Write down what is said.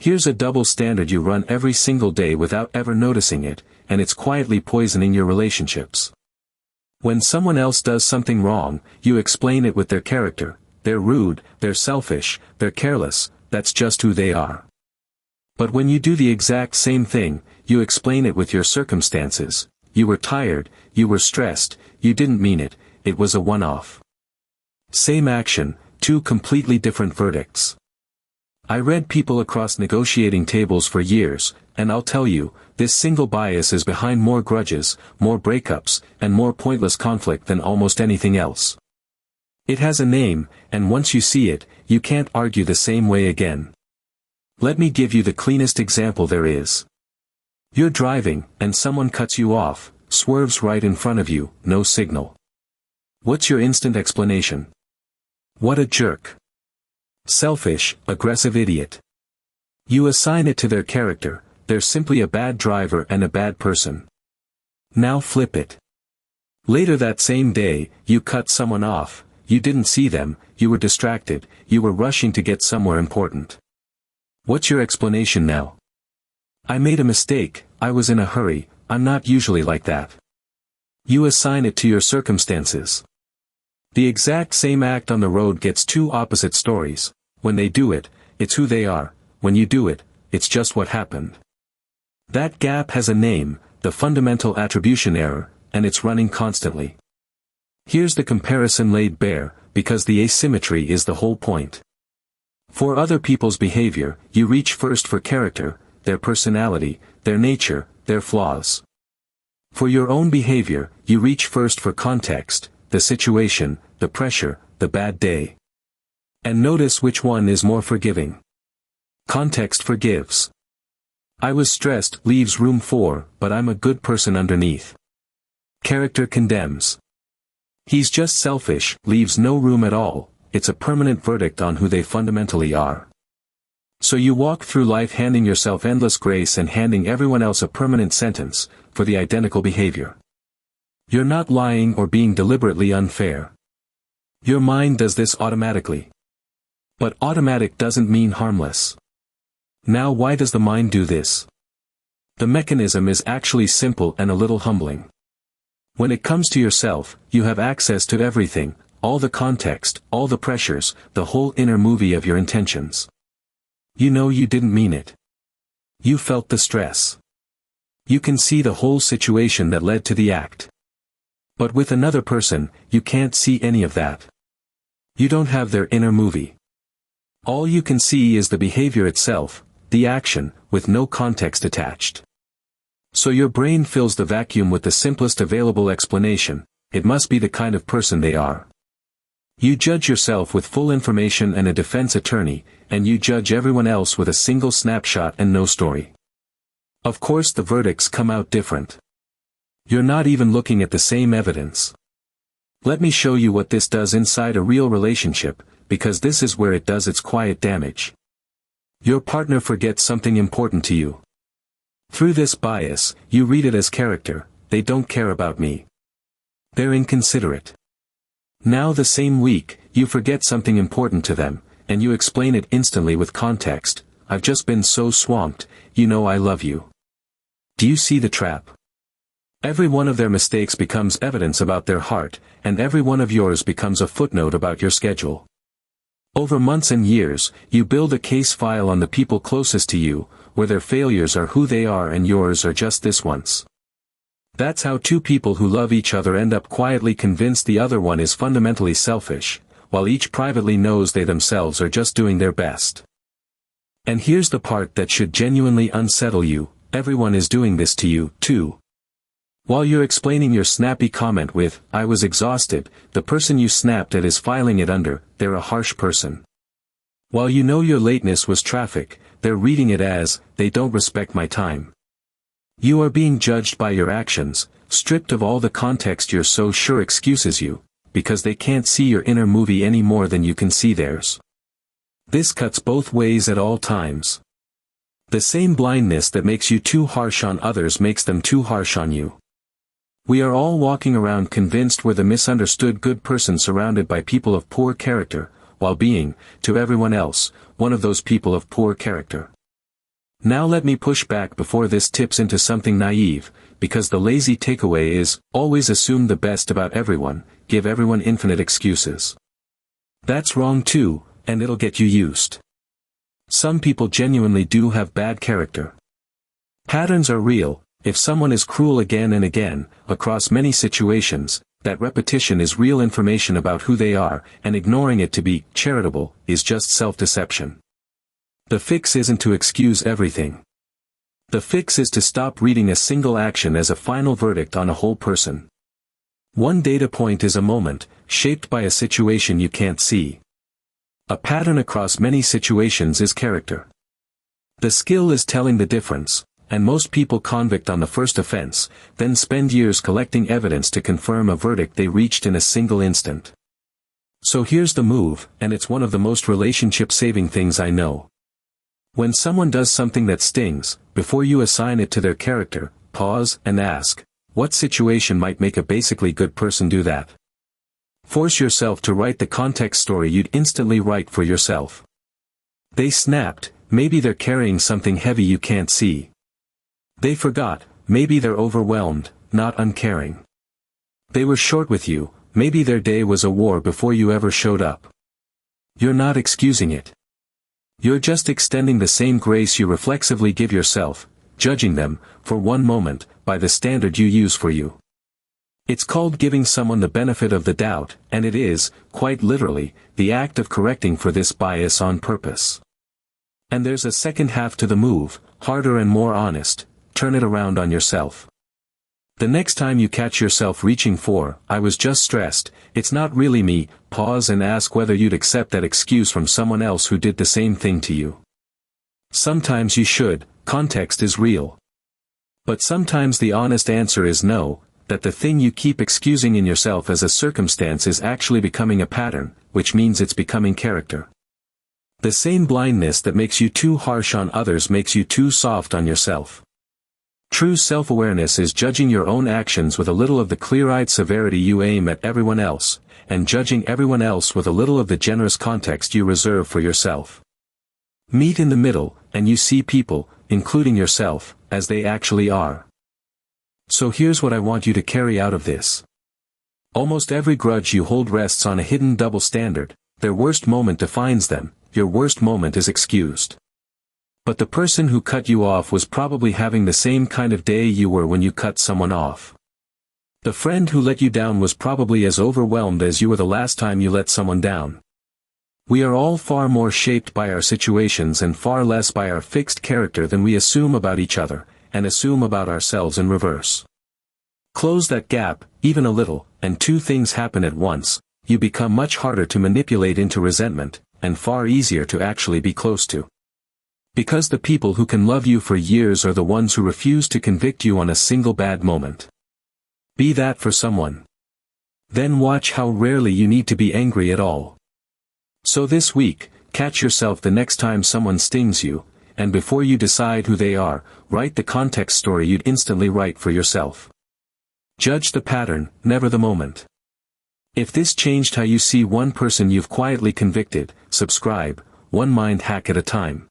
Here's a double standard you run every single day without ever noticing it, and it's quietly poisoning your relationships. When someone else does something wrong, you explain it with their character. They're rude, they're selfish, they're careless, that's just who they are. But when you do the exact same thing, you explain it with your circumstances. You were tired, you were stressed, you didn't mean it, it was a one-off. Same action, two completely different verdicts. I read people across negotiating tables for years, and I'll tell you, this single bias is behind more grudges, more breakups, and more pointless conflict than almost anything else. It has a name, and once you see it, you can't argue the same way again. Let me give you the cleanest example there is. You're driving, and someone cuts you off, swerves right in front of you, no signal. What's your instant explanation? What a jerk. Selfish, aggressive idiot. You assign it to their character, they're simply a bad driver and a bad person. Now flip it. Later that same day, you cut someone off, you didn't see them, you were distracted, you were rushing to get somewhere important. What's your explanation now? I made a mistake, I was in a hurry, I'm not usually like that. You assign it to your circumstances. The exact same act on the road gets two opposite stories. When they do it, it's who they are. When you do it, it's just what happened. That gap has a name, the fundamental attribution error, and it's running constantly. Here's the comparison laid bare, because the asymmetry is the whole point. For other people's behavior, you reach first for character, their personality, their nature, their flaws. For your own behavior, you reach first for context, the situation, the pressure, the bad day. And notice which one is more forgiving. Context forgives. I was stressed leaves room for, but I'm a good person underneath. Character condemns. He's just selfish leaves no room at all, it's a permanent verdict on who they fundamentally are. So you walk through life handing yourself endless grace and handing everyone else a permanent sentence, for the identical behavior. You're not lying or being deliberately unfair. Your mind does this automatically. But automatic doesn't mean harmless. Now why does the mind do this? The mechanism is actually simple and a little humbling. When it comes to yourself, you have access to everything, all the context, all the pressures, the whole inner movie of your intentions. You know you didn't mean it. You felt the stress. You can see the whole situation that led to the act. But with another person, you can't see any of that. You don't have their inner movie. All you can see is the behavior itself, the action, with no context attached. So your brain fills the vacuum with the simplest available explanation, it must be the kind of person they are. You judge yourself with full information and a defense attorney, and you judge everyone else with a single snapshot and no story. Of course the verdicts come out different. You're not even looking at the same evidence. Let me show you what this does inside a real relationship, because this is where it does its quiet damage. Your partner forgets something important to you. Through this bias, you read it as character, they don't care about me. They're inconsiderate. Now the same week, you forget something important to them, and you explain it instantly with context, I've just been so swamped, you know I love you. Do you see the trap? Every one of their mistakes becomes evidence about their heart, and every one of yours becomes a footnote about your schedule. Over months and years, you build a case file on the people closest to you, where their failures are who they are and yours are just this once. That's how two people who love each other end up quietly convinced the other one is fundamentally selfish, while each privately knows they themselves are just doing their best. And here's the part that should genuinely unsettle you, everyone is doing this to you, too. While you're explaining your snappy comment with, I was exhausted, the person you snapped at is filing it under, they're a harsh person. While you know your lateness was traffic, they're reading it as, they don't respect my time. You are being judged by your actions, stripped of all the context you're so sure excuses you, because they can't see your inner movie any more than you can see theirs. This cuts both ways at all times. The same blindness that makes you too harsh on others makes them too harsh on you. We are all walking around convinced we're the misunderstood good person surrounded by people of poor character, while being, to everyone else, one of those people of poor character. Now let me push back before this tips into something naive, because the lazy takeaway is, always assume the best about everyone, give everyone infinite excuses. That's wrong too, and it'll get you used. Some people genuinely do have bad character. Patterns are real. If someone is cruel again and again, across many situations, that repetition is real information about who they are, and ignoring it to be charitable is just self-deception. The fix isn't to excuse everything. The fix is to stop reading a single action as a final verdict on a whole person. One data point is a moment, shaped by a situation you can't see. A pattern across many situations is character. The skill is telling the difference, and most people convict on the first offense, then spend years collecting evidence to confirm a verdict they reached in a single instant. So here's the move, and it's one of the most relationship-saving things I know. When someone does something that stings, before you assign it to their character, pause and ask, what situation might make a basically good person do that? Force yourself to write the context story you'd instantly write for yourself. They snapped, maybe they're carrying something heavy you can't see. They forgot, maybe they're overwhelmed, not uncaring. They were short with you, maybe their day was a war before you ever showed up. You're not excusing it. You're just extending the same grace you reflexively give yourself, judging them, for one moment, by the standard you use for you. It's called giving someone the benefit of the doubt, and it is, quite literally, the act of correcting for this bias on purpose. And there's a second half to the move, harder and more honest. Turn it around on yourself. The next time you catch yourself reaching for, I was just stressed, it's not really me, pause and ask whether you'd accept that excuse from someone else who did the same thing to you. Sometimes you should, context is real. But sometimes the honest answer is no, that the thing you keep excusing in yourself as a circumstance is actually becoming a pattern, which means it's becoming character. The same blindness that makes you too harsh on others makes you too soft on yourself. True self-awareness is judging your own actions with a little of the clear-eyed severity you aim at everyone else, and judging everyone else with a little of the generous context you reserve for yourself. Meet in the middle, and you see people, including yourself, as they actually are. So here's what I want you to carry out of this. Almost every grudge you hold rests on a hidden double standard. Their worst moment defines them, your worst moment is excused. But the person who cut you off was probably having the same kind of day you were when you cut someone off. The friend who let you down was probably as overwhelmed as you were the last time you let someone down. We are all far more shaped by our situations and far less by our fixed character than we assume about each other, and assume about ourselves in reverse. Close that gap, even a little, and two things happen at once. You become much harder to manipulate into resentment, and far easier to actually be close to. Because the people who can love you for years are the ones who refuse to convict you on a single bad moment. Be that for someone. Then watch how rarely you need to be angry at all. So this week, catch yourself the next time someone stings you, and before you decide who they are, write the context story you'd instantly write for yourself. Judge the pattern, never the moment. If this changed how you see one person you've quietly convicted, subscribe, one mind hack at a time.